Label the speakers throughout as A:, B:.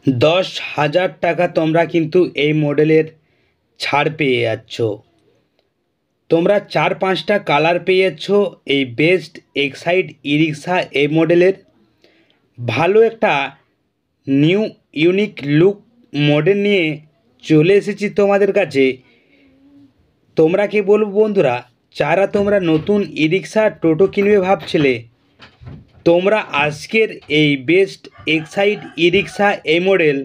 A: 10,000 টাকা তোমরা কিন্তু এই মডেলের ছাড় পেয়ে যাচ্ছ। তোমরা 4-5টা কালার পেয়ে যাচ্ছ এই বেস্ট এক্সাইড ই রিক্সা এই মডেলের। ভালো একটা নিউ ইউনিক লুক মডেল নিয়ে চলে এসেছি তোমাদের কাছে। তোমরা কি বলবো বন্ধুরা, যারা তোমরা নতুন ই রিক্সা টোটো কিনবে ভাবছিলে, তোমরা আজকের এই বেস্ট এক্সাইড ই রিক্সা এই মডেল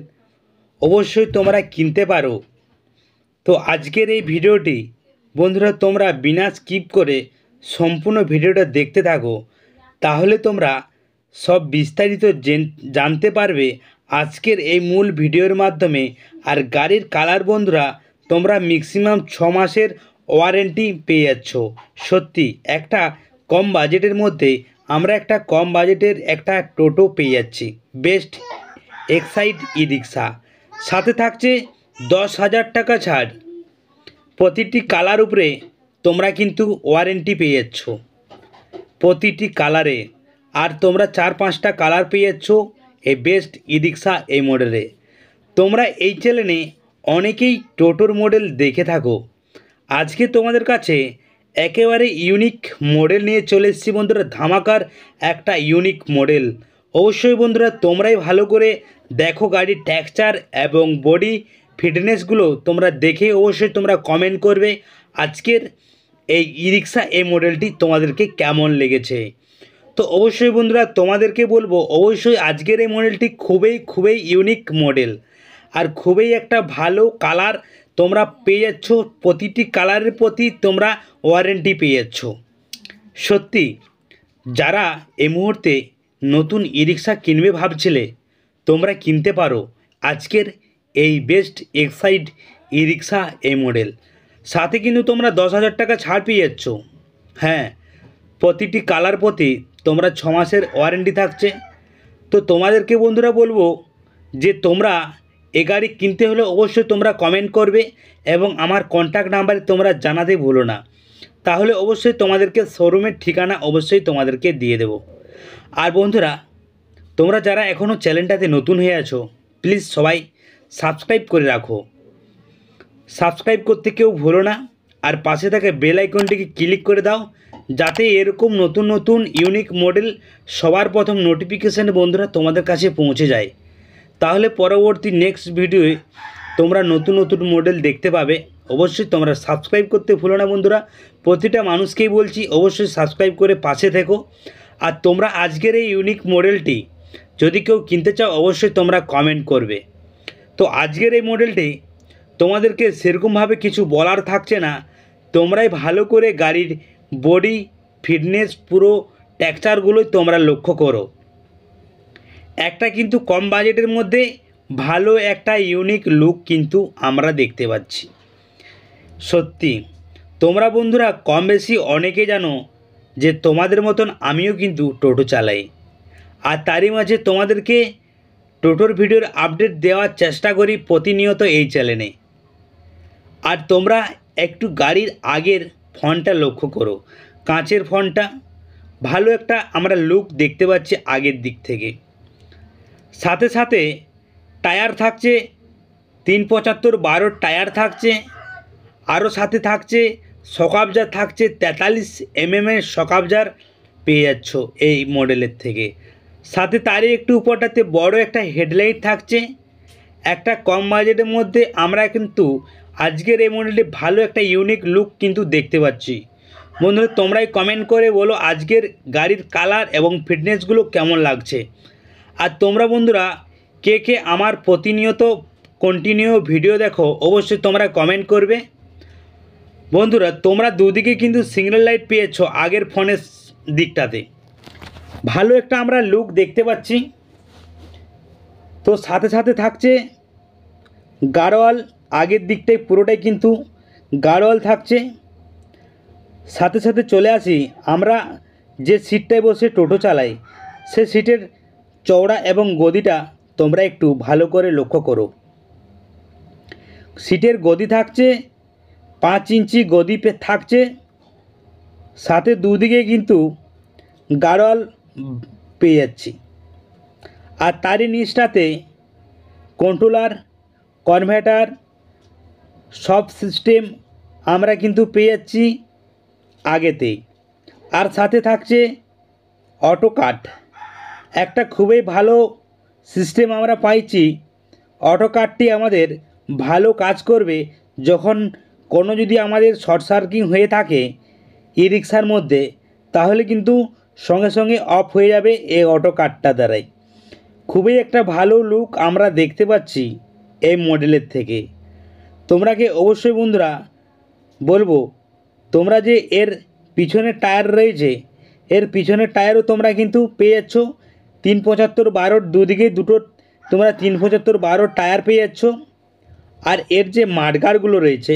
A: অবশ্যই তোমরা কিনতে পারো। তো আজকের এই ভিডিওটি বন্ধুরা তোমরা বিনা স্কিপ করে সম্পূর্ণ ভিডিওটা দেখতে থাকো, তাহলে তোমরা সব বিস্তারিত জানতে পারবে আজকের এই মূল ভিডিওর মাধ্যমে। আর গাড়ির কালার বন্ধুরা তোমরা ম্যাক্সিমাম 6 মাসের ওয়ারেন্টি পেয়ে যাচ্ছ। সত্যি একটা কম বাজেটের মধ্যে আমরা একটা কম বাজেটের একটা টোটো পেয়ে যাচ্ছি, বেস্ট এক্সাইড ই রিক্সা। সাথে থাকছে 10,000 টাকা ছাড়। প্রতিটি কালার উপরে তোমরা কিন্তু ওয়ারেন্টি পেয়ে যাচ্ছ প্রতিটি কালারে। আর তোমরা 4-5টা কালার পেয়ে যাচ্ছ এই বেস্ট ই রিক্সা এই মডেলে। তোমরা এই চ্যানেলে অনেকেই টোটোর মডেল দেখে থাকো, আজকে তোমাদের কাছে একেবারে ইউনিক মডেল নিয়ে চলে এসেছি বন্ধুরা, ধামাকার একটা ইউনিক মডেল। অবশ্যই বন্ধুরা তোমরাই ভালো করে দেখো গাড়ির টেক্সচার এবং বডি ফিটনেসগুলো তোমরা দেখে অবশ্যই তোমরা কমেন্ট করবে আজকের এই ই রিক্সা এই মডেলটি তোমাদেরকে কেমন লেগেছে। তো অবশ্যই বন্ধুরা তোমাদেরকে বলবো, অবশ্যই আজকের এই মডেলটি খুবই ইউনিক মডেল আর খুবই একটা ভালো কালার তোমরা পেয়ে যাচ্ছ। প্রতিটি কালারের প্রতি তোমরা ওয়ারেন্টি পেয়ে যাচ্ছ। সত্যি যারা এই মুহূর্তে নতুন ই রিক্সা কিনবে ভাবছিলে, তোমরা কিনতে পারো আজকের এই বেস্ট এক্সাইড ই রিক্সা এই মডেল। সাথে কিন্তু তোমরা 10,000 টাকা ছাড় পেয়ে যাচ্ছ। হ্যাঁ, প্রতিটি কালার প্রতি তোমরা 6 মাসের ওয়ারেন্টি থাকছে। তো তোমাদেরকে বন্ধুরা বলবো যে তোমরা এ গাড়ি কিনতে হলে অবশ্যই তোমরা কমেন্ট করবে এবং আমার কন্ট্যাক্ট নাম্বারে তোমরা জানাতে ভুলো না, তাহলে অবশ্যই তোমাদেরকে শোরুমের ঠিকানা অবশ্যই তোমাদেরকে দিয়ে দেব। আর বন্ধুরা তোমরা যারা এখনও চ্যানেলটাতে নতুন হয়ে আছো, প্লিজ সবাই সাবস্ক্রাইব করে রাখো। সাবস্ক্রাইব করতে কেউ ভুলো না, আর পাশে থাকা বেল আইকনটিকে ক্লিক করে দাও, যাতে এরকম নতুন নতুন ইউনিক মডেল সবার প্রথম নোটিফিকেশান বন্ধুরা তোমাদের কাছে পৌঁছে যায়। তাহলে পরবর্তী নেক্সট ভিডিওয়ে তোমরা নতুন নতুন মডেল দেখতে পাবে। অবশ্যই তোমরা সাবস্ক্রাইব করতে ভুলো না বন্ধুরা, প্রতিটা মানুষকেই বলছি অবশ্যই সাবস্ক্রাইব করে পাশে থেকো। আর তোমরা আজকের এই ইউনিক মডেলটি যদি কেউ কিনতে চাও অবশ্যই তোমরা কমেন্ট করবে। তো আজকের এই মডেলটি তোমাদেরকে সেরকমভাবে কিছু বলার থাকছে না, তোমরাই ভালো করে গাড়ির বডি ফিটনেস পুরো টেক্সচারগুলোই তোমরা লক্ষ্য করো। একটা কিন্তু কম বাজেটের মধ্যে ভালো একটা ইউনিক লুক কিন্তু আমরা দেখতে পাচ্ছি। সত্যি তোমরা বন্ধুরা কম বেশি অনেকে জানো যে তোমাদের মতন আমিও কিন্তু টোটো চালাই, আর তারই মাঝে তোমাদেরকে টোটোর ভিডিওর আপডেট দেওয়ার চেষ্টা করি প্রতিনিয়ত এই চ্যানেলে। আর তোমরা একটু গাড়ির আগের ফন্টটা লক্ষ্য করো, কাঁচের ফন্টটা ভালো একটা আমরা লুক দেখতে পাচ্ছি আগের দিক থেকে। সাথে সাথে টায়ার থাকছে 375/12 টায়ার থাকছে, আরও সাথে থাকছে শকআবজার থাকছে 43 mm শকআবজার পেয়ে যাচ্ছ এই মডেলের থেকে। সাথে তারই একটু উপরটাতে বড় একটা হেডলাইট থাকছে। একটা কম বাজেটের মধ্যে আমরা কিন্তু আজকের এই মডেলটি ভালো একটা ইউনিক লুক কিন্তু দেখতে পাচ্ছি। বন্ধুরা তোমরাই কমেন্ট করে বলো আজকের গাড়ির কালার এবং ফিটনেসগুলো কেমন লাগছে। আর তোমরা বন্ধুরা কে কে আমার প্রতিনিয়ত কন্টিনিউ ভিডিও দেখো অবশ্যই তোমরা কমেন্ট করবে। বন্ধুরা তোমরা দুদিকে কিন্তু সিগন্যাল লাইট পেয়েছ আগের ফোনের দিকটাতে, ভালো একটা আমরা লুক দেখতে পাচ্ছি। তো সাথে সাথে থাকছে গাড়োয়াল, আগের দিকটাই পুরোটাই কিন্তু গাড়োয়াল থাকছে। সাথে সাথে চলে আসি আমরা যে সিটটায় বসে টোটো চালাই, সে সিটের চওড়া এবং গদিটা তোমরা একটু ভালো করে লক্ষ্য করো। সিটের গদি থাকছে 5 ইঞ্চি গদি থাকছে, সাথে দুদিকে কিন্তু গাড়োয়াল পেয়ে যাচ্ছি। আর তারই নিচটাতে কন্ট্রোলার, কনভার্টার সব সিস্টেম আমরা কিন্তু পেয়ে যাচ্ছি আগেতেই। আর সাথে থাকছে অটো কাট, একটা খুবই ভালো সিস্টেম আমরা পাইছি। অটো কাটটি আমাদের ভালো কাজ করবে যখন কোনো যদি আমাদের শর্ট সার্কিট হয়ে থাকে ই রিক্সার মধ্যে, তাহলে কিন্তু সঙ্গে সঙ্গে অফ হয়ে যাবে এই অটো কাটটা দ্বারাই। খুবই একটা ভালো লুক আমরা দেখতে পাচ্ছি এই মডেলের থেকে। তোমরাকে অবশ্যই বন্ধুরা বলবো, তোমরা যে এর পিছনের টায়ার রয়েছে, এর পিছনের টায়ারও তোমরা কিন্তু পেয়ে যাচ্ছ 375/12 দুদিকে দুটো তোমরা 375/12 টায়ার পেয়ে যাচ্ছ। আর এর যে মাডগার্ডগুলো রয়েছে,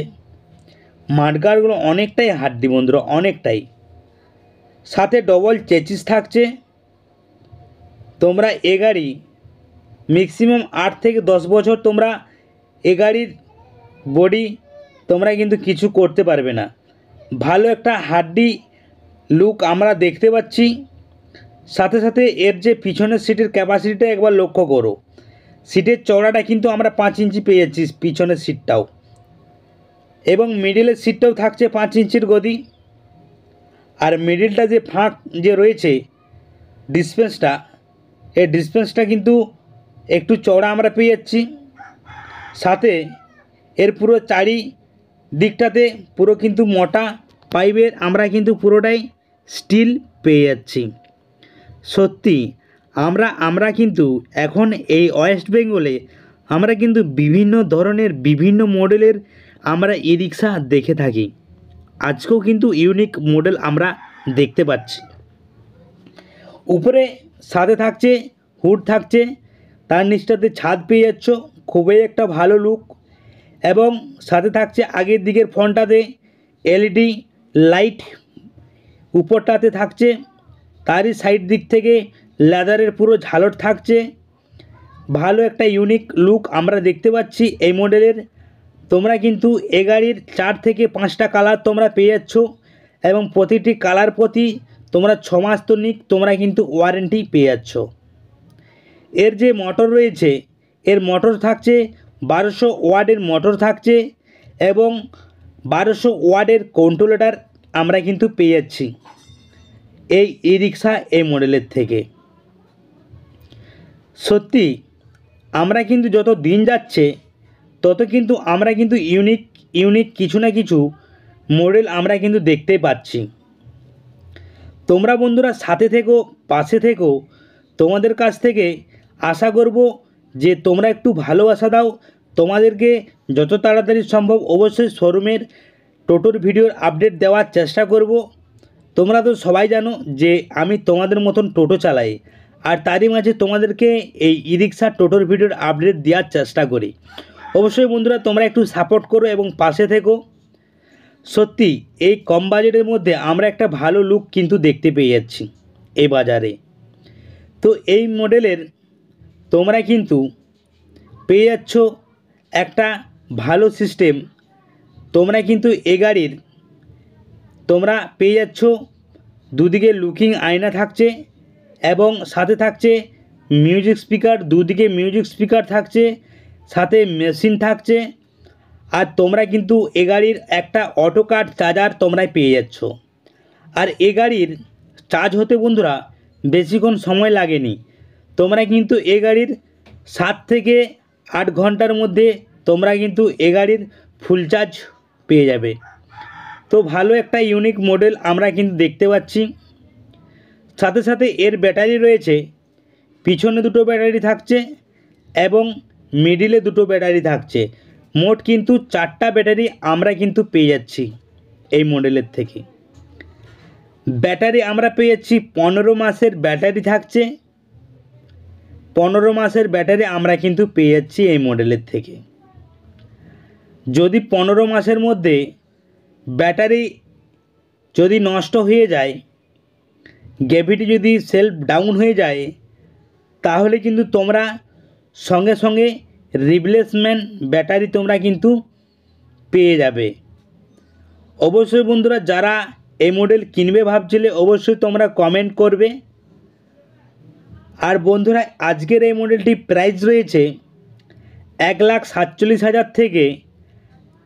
A: মাডগার্ডগুলো অনেকটাই হাড্ডি বন্ধুরা, অনেকটাই। সাথে ডবল চেচিস থাকছে। তোমরা এ গাড়ি ম্যাক্সিমাম 8 থেকে 10 বছর তোমরা এ গাড়ির বডি তোমরা কিন্তু কিছু করতে পারবে না। ভালো একটা হাড্ডি লুক আমরা দেখতে পাচ্ছি। সাথে সাথে এর যে পিছনের সিটের ক্যাপাসিটিটা একবার লক্ষ্য করো, সিটের চওড়াটা কিন্তু আমরা 5 ইঞ্চি পেয়ে যাচ্ছি পিছনের সিটটাও, এবং মিডিলের সিটটাও থাকছে 5 ইঞ্চির গদি। আর মিডিলটা যে ফাঁক যে রয়েছে ডিসপেন্সটা, এই ডিসপেন্সটা কিন্তু একটু চওড়া আমরা পেয়ে যাচ্ছি। সাথে এর পুরো চারি দিকটাতে পুরো কিন্তু মোটা পাইপের আমরা কিন্তু পুরোটাই স্টিল পেয়ে যাচ্ছি। সত্যি আমরা কিন্তু এখন এই ওয়েস্ট বেঙ্গলে আমরা কিন্তু বিভিন্ন ধরনের বিভিন্ন মডেলের আমরা ই রিক্সা দেখে থাকি। আজকেও কিন্তু ইউনিক মডেল আমরা দেখতে পাচ্ছি। উপরে সাথে থাকছে হুড থাকছে, তার নিচটাতে ছাদ পেয়ে যাচ্ছ, খুবই একটা ভালো লুক। এবং সাথে থাকছে আগের দিকের ফ্রন্টটাতে এলইডি লাইট, উপরটাতে থাকছে তারই সাইড দিক থেকে লেদারের পুরো ঝালর থাকছে। ভালো একটা ইউনিক লুক আমরা দেখতে পাচ্ছি এই মডেলের। তোমরা কিন্তু এ গাড়ির 4 থেকে 5টা কালার তোমরা পেয়ে যাচ্ছ, এবং প্রতিটি কালার প্রতি তোমরা 6 মাস তো নিক তোমরা কিন্তু ওয়ারেন্টি পেয়ে যাচ্ছ। এর যে মোটর রয়েছে, এর মোটর থাকছে 1200 ওয়াটের মোটর থাকছে, এবং 1200 ওয়াটের কন্ট্রোলার আমরা কিন্তু পেয়ে যাচ্ছি এই ই রিক্সা এই মডেলের থেকে। সত্যি আমরা কিন্তু যত দিন যাচ্ছে তত কিন্তু আমরা কিন্তু ইউনিক কিছু না কিছু মডেল আমরা কিন্তু দেখতেই পাচ্ছি। তোমরা বন্ধুরা সাথে থেকো, পাশে থেকো। তোমাদের কাছ থেকে আশা করব যে তোমরা একটু ভালোবাসা দাও। তোমাদেরকে যত তাড়াতাড়ি সম্ভব অবশ্যই শোরুমের টোটোর ভিডিওর আপডেট দেওয়ার চেষ্টা করব। তোমরা তো সবাই জানো যে আমি তোমাদের মতন টোটো চালাই, আর তারই মাঝে তোমাদেরকে এই ই রিক্সার টোটোর ভিডিওর আপডেট দেওয়ার চেষ্টা করি। অবশ্যই বন্ধুরা তোমরা একটু সাপোর্ট করো এবং পাশে থেকো। সত্যি এই কম বাজেটের মধ্যে আমরা একটা ভালো লুক কিন্তু দেখতে পেয়ে যাচ্ছি এই বাজারে। তো এই মডেলের তোমরা কিন্তু পেয়ে যাচ্ছ একটা ভালো সিস্টেম। তোমরা কিন্তু এ গাড়ির তোমরা পেয়ে যাচ্ছ দুদিকে লুকিং আয়না থাকছে, এবং সাথে থাকছে মিউজিক স্পিকার, দুদিকে মিউজিক স্পিকার থাকছে, সাথে মেশিন থাকছে। আর তোমরা কিন্তু এ গাড়ির একটা অটো কাট চার্জার তোমরা পেয়ে যাচ্ছ। আর এ গাড়ির চার্জ হতে বন্ধুরা বেশিক্ষণ সময় লাগেনি। তোমরা কিন্তু এ গাড়ির 7 থেকে 8 ঘন্টার মধ্যে তোমরা কিন্তু এ গাড়ির ফুল চার্জ পেয়ে যাবে। তো ভালো একটা ইউনিক মডেল আমরা কিন্তু দেখতে পাচ্ছি। সাথে সাথে এর ব্যাটারি রয়েছে, পিছনে 2টো ব্যাটারি থাকছে এবং মিডিলে 2টো ব্যাটারি থাকছে। মোট কিন্তু 4টা ব্যাটারি আমরা কিন্তু পেয়ে যাচ্ছি এই মডেলের থেকে। ব্যাটারি আমরা পেয়ে যাচ্ছি 15 মাসের ব্যাটারি থাকছে, 15 মাসের ব্যাটারি আমরা কিন্তু পেয়ে যাচ্ছি এই মডেলের থেকে। যদি 15 মাসের মধ্যে ব্যাটারি যদি নষ্ট হয়ে যায়, গ্র্যাভিটি যদি সেলফ ডাউন হয়ে যায়, তাহলে কিন্তু তোমরা সঙ্গে সঙ্গে রিপ্লেসমেন্ট ব্যাটারি তোমরা কিন্তু পেয়ে যাবে। অবশ্যই বন্ধুরা যারা এই মডেল কিনবে ভাবছিলে অবশ্যই তোমরা কমেন্ট করবে। আর বন্ধুরা আজকের এই মডেলটি প্রাইস রয়েছে 1,47,000 থেকে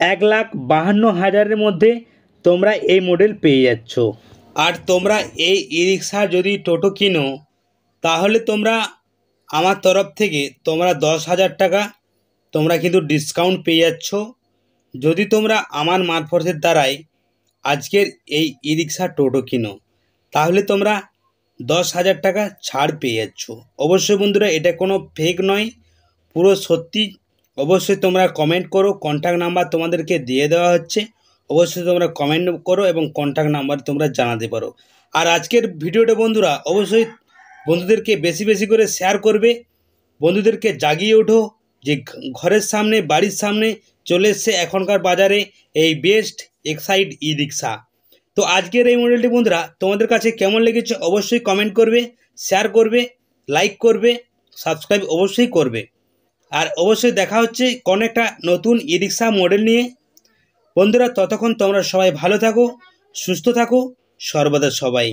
A: 1,52,000-এর মধ্যে তোমরা এই মডেল পেয়ে যাচ্ছ। আর তোমরা এই ই রিক্সা যদি টোটো কিনো তাহলে তোমরা আমার তরফ থেকে তোমরা 10,000 টাকা তোমরা কিন্তু ডিসকাউন্ট পেয়ে যাচ্ছ। যদি তোমরা আমার মারফতের দ্বারাই আজকের এই ই রিক্সা টোটো কিনো তাহলে তোমরা 10,000 টাকা ছাড় পেয়ে যাচ্ছ। অবশ্যই বন্ধুরা, এটা কোনো ফেক নয়, পুরো সত্যি। অবশ্যই তোমরা কমেন্ট করো, কন্ট্যাক্ট নাম্বার তোমাদেরকে দিয়ে দেওয়া হচ্ছে। অবশ্যই তোমরা কমেন্ট করো এবং কন্ট্যাক্ট নাম্বার তোমরা জানাতে পারো। আর আজকের ভিডিওটা বন্ধুরা অবশ্যই বন্ধুদেরকে বেশি বেশি করে শেয়ার করবে। বন্ধুদেরকে জাগিয়ে ওঠো যে ঘরের সামনে, বাড়ির সামনে চলে এসছে এখনকার বাজারে এই বেস্ট এক্সাইড ই রিক্সা। তো আজকের এই মডেলটি বন্ধুরা তোমাদের কাছে কেমন লেগেছে অবশ্যই কমেন্ট করবে, শেয়ার করবে, লাইক করবে, সাবস্ক্রাইব অবশ্যই করবে। আর অবশ্যই দেখা হচ্ছে কোনো একটা নতুন ই রিক্সা মডেল নিয়ে। বন্ধুরা ততক্ষণ তোমরা সবাই ভালো থাকো, সুস্থ থাকো, সর্বদা সবাই।